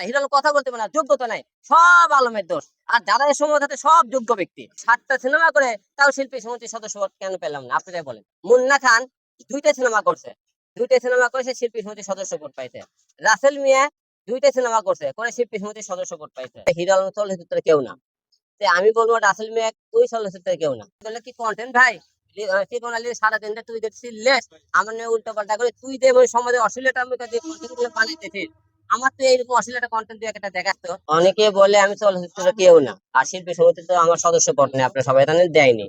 Hero Alam কথা বলতে পারে না, যোগ্যতা নাই, সব আলমের দোষ। আর যারা এর সময় থাকে সব যোগ্য ব্যক্তি। 7টা সিনেমা করে তাও শিল্পী সমিতির সদস্য কেন পেলাম না, আপনারাই বলেন। মুন্না খান 2টা সিনেমা করছে, 2টা সিনেমা করে সে শিল্পী সমিতির সদস্য পদ পাইছে। রাসেল মিয়া 2টা সিনেমা করছে, করে শিল্পী সমিতির সদস্য পদ পাইছে। হিরো আলম চলচ্চিত্রে কেউ না। আমি বলবো রাসেল মিয়া ওই চলচ্চিত্রে কেউ না। বলে কি কন্টেন্ট ভাই, চিকন আলী সারাদিন তুই দেখছিস আমার নিয়ে উল্টো পাল্টা করে, তুই দে ওই সমাজে অশ্লীলতা বানাইতেছিস। আমার তো এইরকম অশ্লীলতা কন্টেন্ট দিয়ে একটা দেখাতো। অনেকে বলে আমি চলচ্চিত্র কেউ না, আর শিল্পী সমিতি তো আমার সদস্য পদ নেই, আপনার সবাই জানেন, দেয়নি।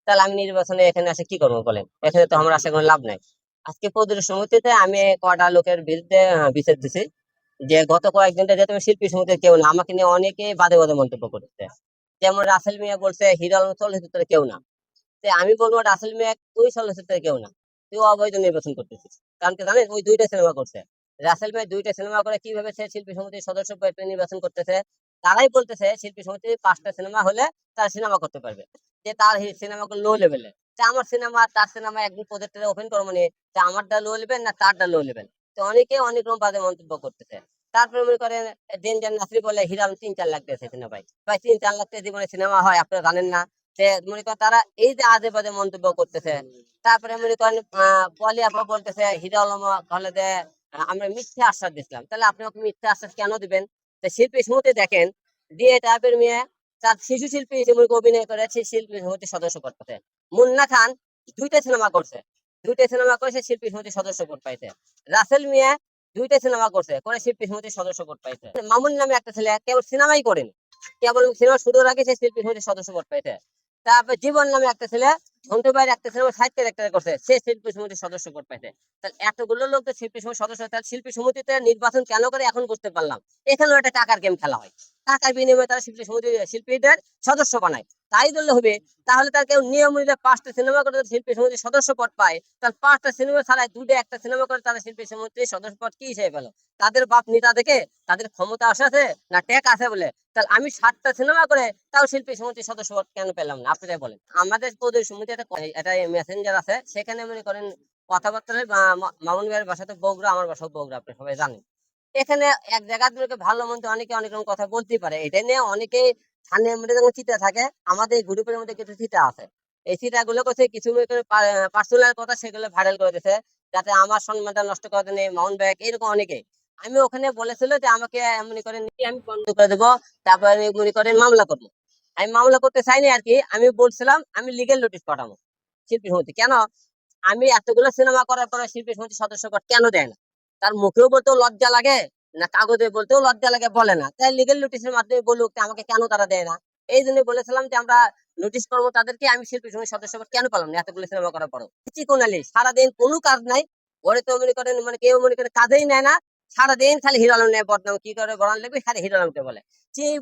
তাহলে আমি নির্বাচনে এখানে আসে কি করবো বলেন? এখানে তো আমার আসে কোনো লাভ নাই। আজকে প্রতিরোধ সমিতিতে আমি কটা লোকের বিরুদ্ধে বিচার দিছি, যে গত কয়েকদিন ধরে তুমি শিল্পী সমিতির কেউ না, আমাকে নিয়ে অনেকে বাদে বাদে মন্তব্য করেছে। যেমন রাসেল মিয়া বলছে হিরো আলম চলচ্চিত্রে কেউ না। আমি বলবো রাসেল মিয়া ওই চলচ্চিত্রে কেউ না, তুই অবৈধ নির্বাচন করতেছিস। কারণ কি জানেন, ওই 2টা সিনেমা করছে। রাসেল মিয়া 2টা সিনেমা করে কিভাবে সে শিল্পী সমিতির সদস্য পদে নির্বাচন করতেছে? তারাই বলতেছে শিল্পী সমিতি 5টা সিনেমা হলে তার সিনেমা করতে পারবে, যে তার সিনেমা লো লেভেলে। আমার সিনেমা তার সিনেমা একদিন প্রজেক্টরে ওপেন করবো নি, আমারটা লো লেভেল না তারটা লো লেভেল। তো অনেকে অনেক রকম বাজে মন্তব্য করতেছে। তারপরে মনে করেন ডেঞ্জার নাসরি বলে হিরো আলম 3-4 লাখ দিয়েছে সিনেমা। ভাই ভাই 3-4 লাখ টাকা জীবনে সিনেমা হয় আপনারা জানেন না? মনে করেন তারা এই যে আজে বাজে মন্তব্য করতেছে। তারপরে মনে করেন পলি আপা বলতেছে হিরো আলম হলে যে আমরা মিথ্যে আশ্বাস দিচ্ছিলাম। তাহলে আপনি ওকে মিথ্যে আশ্বাস কেন দিবেন? শিল্পী সমিতি দেখেন, দিয়ে টাইপের মেয়ে তার শিশু শিল্পী হিসেবে অভিনয় করে সেই শিল্পী সমিতির সদস্য করতেছে। মুন্না খান 2টা সিনেমা করছে, 2টা সিনেমা করে সে শিল্পী সমিতির সদস্য পদ পাইছে। রাসেল মিয়া 2টা সিনেমা করছে, করে শিল্পী সমিতির সদস্য পদ পাইছে। মামুন নামে একটা ছেলে কেবল সিনেমাই করেন, কেবল সিনেমা শুরুর আগে সে শিল্পী সমিতির সদস্য পদ পাইছে। তারপরে জীবন নামে একটা ছেলে ঘন্টু বাইরে একটা সিনেমা 60 ক্যারেক্টার করছে, সে শিল্পী সমিতির সদস্য পদ পাইছে। তাহলে এতগুলো লোক তো শিল্পী সমিতির সদস্য, তাহলে শিল্পী সমিতিতে নির্বাচন কেন করে এখন বুঝতে পারলাম। এখানেও একটা টাকার গেম খেলা হয়, টাকার বিনিময়ে তারা শিল্পী সমিতি শিল্পীদের সদস্য বানায়। তাই ধরলে হবে, তাহলে তার কেউ নিয়ম অনুযায়ী 5টা সিনেমা করে শিল্পী সমিতির সদস্য পদ পায়, তাহলে 5টা সিনেমা ছাড়াই 2টা একটা সিনেমা করে তারা শিল্পী সমিতির সদস্য পদ কি হিসেবে পেল? তাদের বাপ নেতা দেখে, তাদের ক্ষমতা আছে না ট্যাক আছে বলে? তাহলে আমি 7টা সিনেমা করে তাও শিল্পী সমিতির সদস্য পদ কেন পেলাম না, আপনারাই বলেন। আমাদের প্রদেশ সমিতি একটা মেসেঞ্জার আছে, সেখানে মনে করেন কথাবার্তা মামুন ভাইয়ের বাসা তো বগুড়া, আমার বাসা বগুড়া, আপনি সবাই জানেন। এখানে এক জায়গা থেকে ভালো মন্দ অনেকে অনেক রকম কথা বলতেই পারে, এটা নিয়ে অনেকে স্থানীয় মধ্যে যখন চিন্তা থাকে। আমাদের গ্রুপের মধ্যে কিছু চিন্তা আছে, এই চিন্তা গুলো করছে কিছু পার্সোনাল কথা, সেগুলো ভাইরাল করে দিছে যাতে আমার সম্মানটা নষ্ট করে নেই মাউন্ট ব্যাগ এরকম অনেকে। আমি ওখানে বলেছিল যে আমাকে মনে করেন আমি বন্ধ করে দেবো, তারপরে মনে করেন মামলা করবো। আমি মামলা করতে চাইনি আর কি, আমি বলছিলাম আমি লিগেল নোটিশ পাঠাবো শিল্পী সমিতি। কেন? আমি এতগুলো সিনেমা করার পরে শিল্পী সমিতির সদস্য কেন দেয় না? তার মুখেও বলতেও লজ্জা লাগে না, কাগজে বলতেও লজ্জা লাগে, বলে না। তাই লিগেল নোটিশের মাধ্যমে বলুক আমাকে কেন তারা দেয় না। এই জন্য বলেছিলাম যে আমরা নোটিশ করবো তাদেরকে। আমি শিল্পী সমিতির সদস্য কেন পেলাম না এতগুলো সিনেমা করার পরও? চিকন আলী সারাদিন কোনো কাজ নাই, ওরে তো মনে করেন মানে কেউ মনে করেন কাজেই নেয় না, সারাদিন খালি হিরো আলম নেয় বদনাম, কি করে বড়ান লাগবে খালি হিরো আলমকে বলে।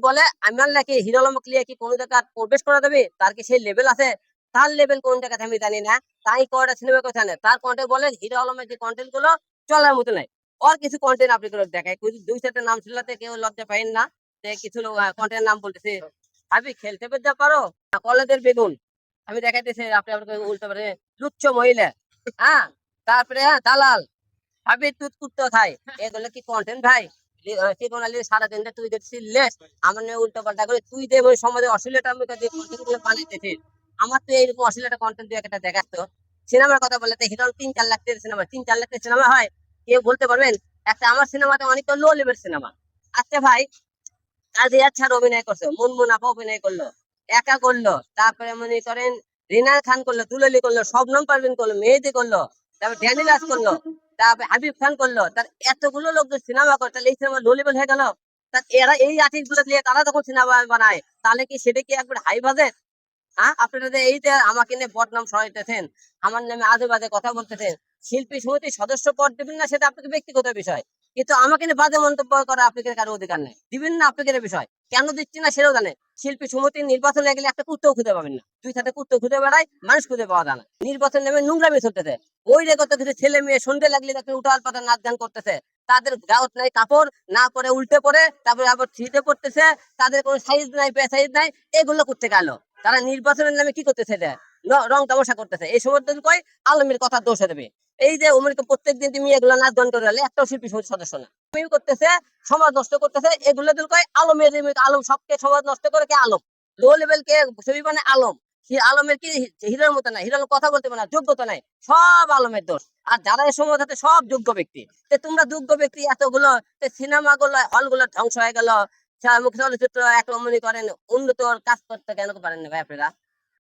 বলে আমার নাকি হিরো আলম ক্লিয়ে কি কোনো জায়গা প্রবেশ করা দেবে? তার কি সেই লেভেল আছে? তার লেভেল কোন জায়গাতে আমি জানি না। তাই কয়টা সিনেমা কথা নেই, তার কন্টেন্ট বলেন হিরো আলমের যে কন্টেন্ট গুলো চলার মতো নাই। আর কিছু কন্টেন্ট আপনি করে দেখায় 2-4টা নাম শুনলাতে কেউ লজ্জা পাইন না, যে কিছু কন্টেন্ট নাম বলতেছে। ভাবি খেলতে পেতে পারো কলেজের বেগুন, আমি দেখাইতেছি আপনি আপনাকে উল্টো পারে তুচ্ছ মহিলা। হ্যাঁ, তারপরে দালাল, ভাবি তুই কুত্তো খাই, এগুলো কি কন্টেন্ট ভাই? চিকন আলী সারাদিন তুই দেখছিস আমার নিয়ে উল্টো পাল্টা করে, তুই যে ওই সমাজে অশ্লীলতা বানাইতেছিস। আমার তো এইরকম অশ্লীলতা কন্টেন্ট দিয়ে একটা দেখাতো। সিনেমার কথা বললে তো হিরো 3-4 লাখ টাকার সিনেমা, 3-4 লাখ টাকার সিনেমা হয়? কেউ বলতে পারবেন? একটা আমার সিনেমাতে অনেক লো লেভেল সিনেমা। আচ্ছা ভাই, কাজী আচ্ছা অভিনয় করছে, মুনমুন আপা অভিনয় করলো, একা করলো, তারপরে মনে করেন রিনা খান করলো, দুলালি করলো, শবনম পারভিন করলো, মেহেদি করলো, তারপর ড্যানি রাজ করলো, তারপরে হাবিব খান করলো। তার এতগুলো লোক সিনেমা করে, তাহলে এই সিনেমা লো লেভেল হয়ে গেল? তার এরা এই আর্টিস্ট গুলো দিয়ে তারা যখন সিনেমা বানায়, তাহলে কি সেটা কি একবার হাই বাজেট? হ্যাঁ, আপনারা যে এই যে আমাকে নিয়ে বদনাম ছড়াইতেছেন, আমার নামে আজে বাজে কথা বলতেছেন, শিল্পী সমিতির সদস্য পদ দিবেন না সেটা আপনাকে ব্যক্তিগত বিষয়, কিন্তু আমাকে নিয়ে বাজে মন্তব্য করা আপনাদের কারো অধিকার নেই। দিবেন না আপনাদের বিষয়, কেন দিচ্ছি না সেটাও জানেন। শিল্পী সমিতির নির্বাচনে গেলে একটা কুত্তেও খুঁজে পাবেন না, দুই সাথে কুত্তে খুঁজে বেড়ায়, মানুষ খুঁজে পাওয়া যায় না। নির্বাচন নেমে নোংরামি চলতেছে, ওই রে কত কিছু ছেলে মেয়ে সন্ধ্যে লাগলে তাকে উঠাল পাতা নাচ গান করতেছে, তাদের গাউট নাই কাপড় না পরে উল্টে পরে, তারপরে আবার ছিটে পড়তেছে, তাদের কোনো সাইজ নাই সাইজ নাই, এগুলো করতে গেল। তারা নির্বাচনের নামে কি করতেছে? রং তামাশা করতেছে। এই সময় কয় আলমের কথা দোষ দেবে। এই যে প্রত্যেকদিন তুমি এগুলো নাচ গান করে একটাও শিল্পী সমিতির সদস্য না। করতেছে, সমাজ নষ্ট করতেছে, এগুলো দিল কয় আলমের remake। আলম সবকে সমাজ নষ্ট করে কে? আলম। লো লেভেল কে ছবি মানে আলম। আলমের কি হিরোর মতো নাই, হিরোর কথা বলতে পারে না, যোগ্যতা নাই, সব আলমের দোষ। আর যারা এই সমাজ হাতে সব যোগ্য ব্যক্তি। তোমরা যোগ্য ব্যক্তি এতগুলো, সিনেমা গুলো হল গুলো ধ্বংস হয়ে গেল, চলচ্চিত্র এক মনে করেন উন্নত কাজ করতে কেন পারেন না ভাই আপনারা?